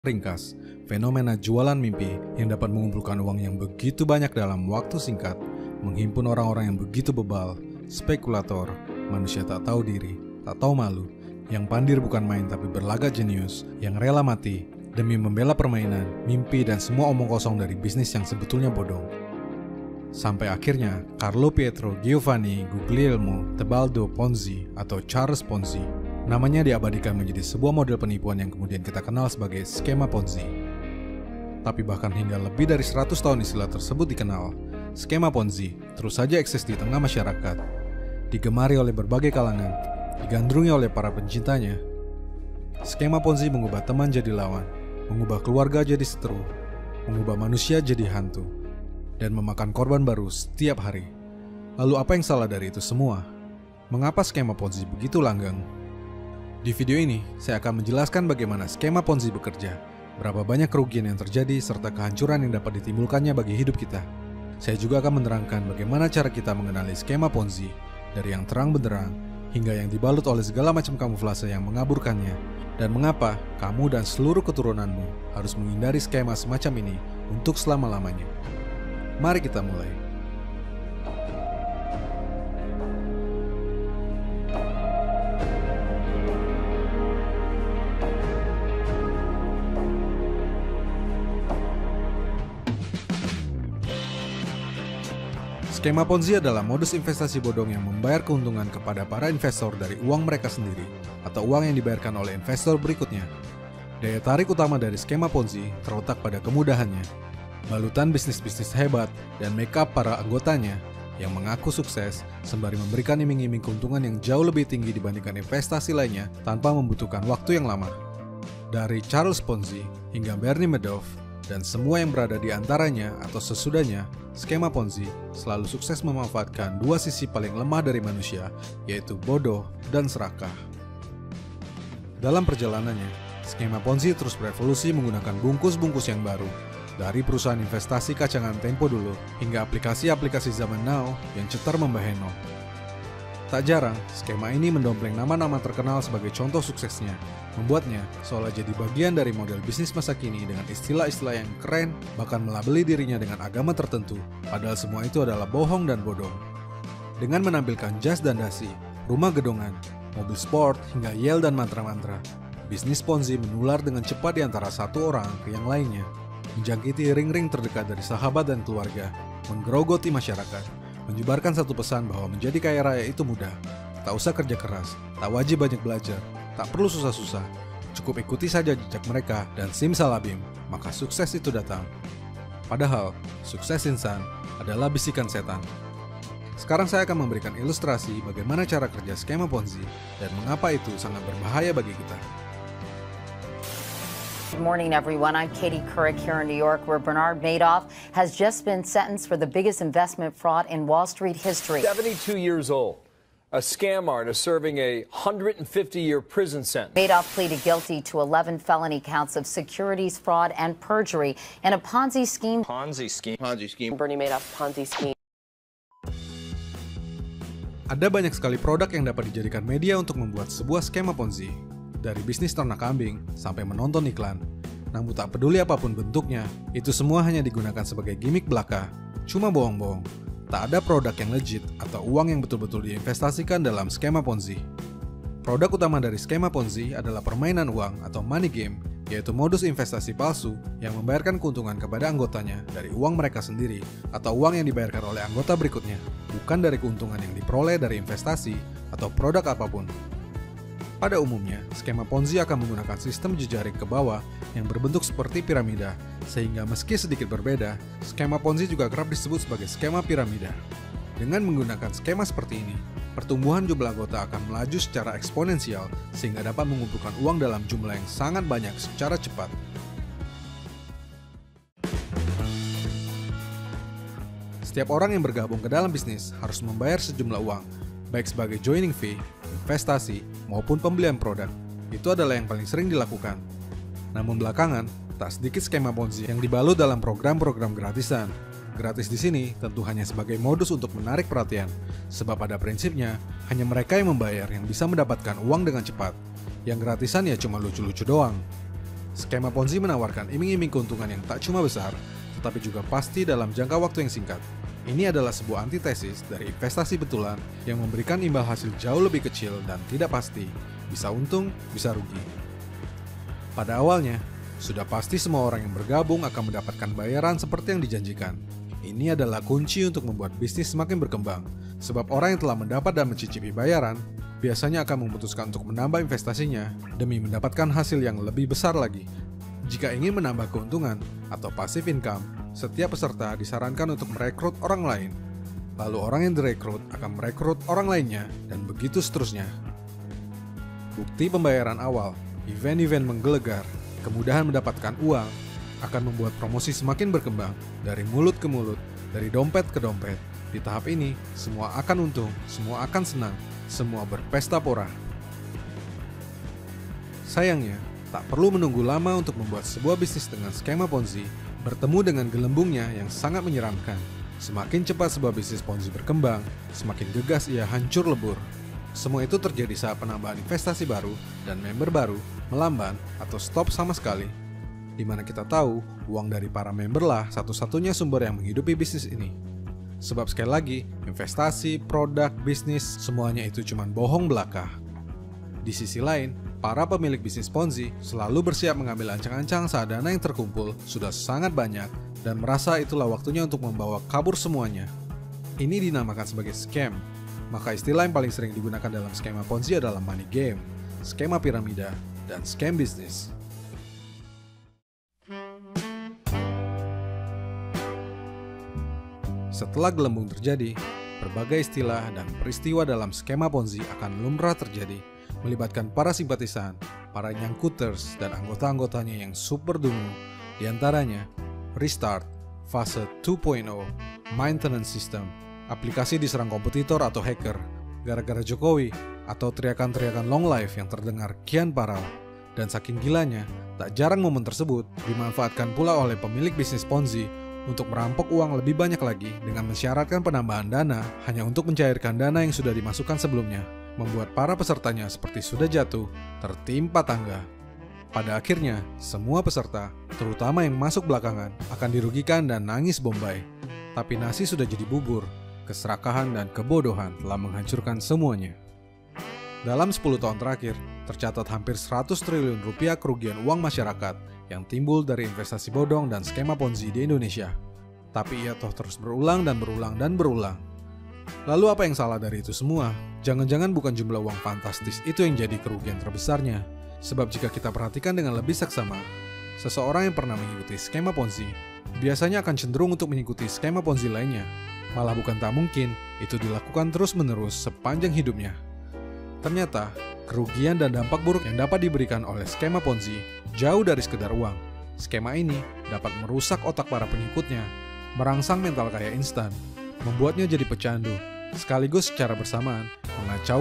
Ringkas, fenomena jualan mimpi yang dapat mengumpulkan uang yang begitu banyak dalam waktu singkat, menghimpun orang-orang yang begitu bebal, spekulator, manusia tak tahu diri, tak tahu malu, yang pandir bukan main tapi berlagak jenius, yang rela mati demi membela permainan, mimpi dan semua omong kosong dari bisnis yang sebetulnya bodong. Sampai akhirnya, Carlo Pietro Giovanni Guglielmo Tebaldo Ponzi atau Charles Ponzi namanya diabadikan menjadi sebuah model penipuan yang kemudian kita kenal sebagai skema Ponzi. Tapi bahkan hingga lebih dari 100 tahun istilah tersebut dikenal, skema Ponzi terus saja eksis di tengah masyarakat, digemari oleh berbagai kalangan, digandrungi oleh para pencintanya. Skema Ponzi mengubah teman jadi lawan, mengubah keluarga jadi seteru, mengubah manusia jadi hantu, dan memakan korban baru setiap hari. Lalu apa yang salah dari itu semua? Mengapa skema Ponzi begitu langgeng? Di video ini, saya akan menjelaskan bagaimana skema Ponzi bekerja, berapa banyak kerugian yang terjadi, serta kehancuran yang dapat ditimbulkannya bagi hidup kita. Saya juga akan menerangkan bagaimana cara kita mengenali skema Ponzi, dari yang terang benderang, hingga yang dibalut oleh segala macam kamuflase yang mengaburkannya, dan mengapa kamu dan seluruh keturunanmu harus menghindari skema semacam ini untuk selama-lamanya. Mari kita mulai. Skema Ponzi adalah modus investasi bodong yang membayar keuntungan kepada para investor dari uang mereka sendiri atau uang yang dibayarkan oleh investor berikutnya. Daya tarik utama dari skema Ponzi terletak pada kemudahannya, balutan bisnis-bisnis hebat, dan make up para anggotanya yang mengaku sukses sembari memberikan iming-iming keuntungan yang jauh lebih tinggi dibandingkan investasi lainnya tanpa membutuhkan waktu yang lama. Dari Charles Ponzi hingga Bernie Madoff dan semua yang berada di antaranya atau sesudahnya, skema Ponzi selalu sukses memanfaatkan dua sisi paling lemah dari manusia, yaitu bodoh dan serakah. Dalam perjalanannya, skema Ponzi terus berevolusi menggunakan bungkus-bungkus yang baru, dari perusahaan investasi kacangan tempo dulu hingga aplikasi-aplikasi zaman now yang cetar membaheno. Tak jarang, skema ini mendompleng nama-nama terkenal sebagai contoh suksesnya, membuatnya seolah jadi bagian dari model bisnis masa kini dengan istilah-istilah yang keren, bahkan melabeli dirinya dengan agama tertentu, padahal semua itu adalah bohong dan bodong. Dengan menampilkan jas dan dasi, rumah gedongan, mobil sport, hingga yel dan mantra-mantra, bisnis Ponzi menular dengan cepat di antara satu orang ke yang lainnya, menjangkiti ring-ring terdekat dari sahabat dan keluarga, menggerogoti masyarakat, menyebarkan satu pesan bahwa menjadi kaya raya itu mudah, tak usah kerja keras, tak wajib banyak belajar, tak perlu susah-susah, cukup ikuti saja jejak mereka dan simsalabim, maka sukses itu datang. Padahal, sukses insan adalah bisikan setan. Sekarang saya akan memberikan ilustrasi bagaimana cara kerja skema Ponzi dan mengapa itu sangat berbahaya bagi kita. Good morning, everyone. I'm Katie Couric here in New York, where Bernard Madoff has just been sentenced for the biggest investment fraud in Wall Street history. 72 years old, a scam artist serving a 150-year prison sentence. Madoff pleaded guilty to 11 felony counts of securities fraud and perjury in a Ponzi scheme. Ponzi scheme. Bernie Madoff Ponzi scheme. Ada banyak sekali produk yang dapat dijadikan media untuk membuat sebuah skema Ponzi. Dari bisnis ternak kambing sampai menonton iklan. Namun tak peduli apapun bentuknya, itu semua hanya digunakan sebagai gimmick belaka. Cuma bohong-bohong. Tak ada produk yang legit atau uang yang betul-betul diinvestasikan dalam skema Ponzi. Produk utama dari skema Ponzi adalah permainan uang atau money game, yaitu modus investasi palsu yang membayarkan keuntungan kepada anggotanya dari uang mereka sendiri atau uang yang dibayarkan oleh anggota berikutnya, bukan dari keuntungan yang diperoleh dari investasi atau produk apapun. Pada umumnya, skema Ponzi akan menggunakan sistem jejaring ke bawah yang berbentuk seperti piramida, sehingga meski sedikit berbeda, skema Ponzi juga kerap disebut sebagai skema piramida. Dengan menggunakan skema seperti ini, pertumbuhan jumlah anggota akan melaju secara eksponensial, sehingga dapat mengumpulkan uang dalam jumlah yang sangat banyak secara cepat. Setiap orang yang bergabung ke dalam bisnis harus membayar sejumlah uang, baik sebagai joining fee, investasi, maupun pembelian produk. Itu adalah yang paling sering dilakukan. Namun belakangan, tak sedikit skema Ponzi yang dibalut dalam program-program gratisan. Gratis di sini tentu hanya sebagai modus untuk menarik perhatian, sebab pada prinsipnya hanya mereka yang membayar yang bisa mendapatkan uang dengan cepat. Yang gratisan ya cuma lucu-lucu doang. Skema Ponzi menawarkan iming-iming keuntungan yang tak cuma besar, tetapi juga pasti dalam jangka waktu yang singkat. Ini adalah sebuah antitesis dari investasi betulan yang memberikan imbal hasil jauh lebih kecil dan tidak pasti, bisa untung, bisa rugi. Pada awalnya, sudah pasti semua orang yang bergabung akan mendapatkan bayaran seperti yang dijanjikan. Ini adalah kunci untuk membuat bisnis semakin berkembang, sebab orang yang telah mendapat dan mencicipi bayaran biasanya akan memutuskan untuk menambah investasinya demi mendapatkan hasil yang lebih besar lagi. Jika ingin menambah keuntungan atau passive income, setiap peserta disarankan untuk merekrut orang lain. Lalu orang yang direkrut akan merekrut orang lainnya, dan begitu seterusnya. Bukti pembayaran awal, event-event menggelegar, kemudahan mendapatkan uang, akan membuat promosi semakin berkembang dari mulut ke mulut, dari dompet ke dompet. Di tahap ini, semua akan untung, semua akan senang, semua berpesta pora. Sayangnya, tak perlu menunggu lama untuk membuat sebuah bisnis dengan skema Ponzi bertemu dengan gelembungnya yang sangat menyeramkan. Semakin cepat sebuah bisnis Ponzi berkembang, semakin gegas ia hancur lebur. Semua itu terjadi saat penambahan investasi baru dan member baru melamban atau stop sama sekali. Di mana kita tahu, uang dari para member lah satu-satunya sumber yang menghidupi bisnis ini. Sebab sekali lagi, investasi, produk, bisnis, semuanya itu cuma bohong belaka. Di sisi lain, para pemilik bisnis Ponzi selalu bersiap mengambil ancang-ancang saat dana yang terkumpul sudah sangat banyak dan merasa itulah waktunya untuk membawa kabur semuanya. Ini dinamakan sebagai scam. Maka istilah yang paling sering digunakan dalam skema Ponzi adalah money game, skema piramida, dan scam bisnis. Setelah gelembung terjadi, berbagai istilah dan peristiwa dalam skema Ponzi akan lumrah terjadi, melibatkan para simpatisan, para nyangkuters, dan anggota-anggotanya yang super dungu, diantaranya restart, fase 2.0, maintenance system, aplikasi diserang kompetitor atau hacker, gara-gara Jokowi, atau teriakan-teriakan long life yang terdengar kian parah. Dan saking gilanya, tak jarang momen tersebut dimanfaatkan pula oleh pemilik bisnis Ponzi untuk merampok uang lebih banyak lagi dengan mensyaratkan penambahan dana hanya untuk mencairkan dana yang sudah dimasukkan sebelumnya, membuat para pesertanya seperti sudah jatuh, tertimpa tangga. Pada akhirnya, semua peserta, terutama yang masuk belakangan, akan dirugikan dan nangis bombay. Tapi nasi sudah jadi bubur, keserakahan dan kebodohan telah menghancurkan semuanya. Dalam 10 tahun terakhir, tercatat hampir 100 triliun rupiah kerugian uang masyarakat yang timbul dari investasi bodong dan skema Ponzi di Indonesia. Tapi ia toh terus berulang dan berulang dan berulang. Lalu apa yang salah dari itu semua? Jangan-jangan bukan jumlah uang fantastis itu yang jadi kerugian terbesarnya. Sebab jika kita perhatikan dengan lebih seksama, seseorang yang pernah mengikuti skema Ponzi biasanya akan cenderung untuk mengikuti skema Ponzi lainnya. Malah bukan tak mungkin, itu dilakukan terus-menerus sepanjang hidupnya. Ternyata, kerugian dan dampak buruk yang dapat diberikan oleh skema Ponzi jauh dari sekedar uang. Skema ini dapat merusak otak para pengikutnya, merangsang mental kaya instan, membuatnya jadi pecandu, sekaligus secara bersamaan mengacaukan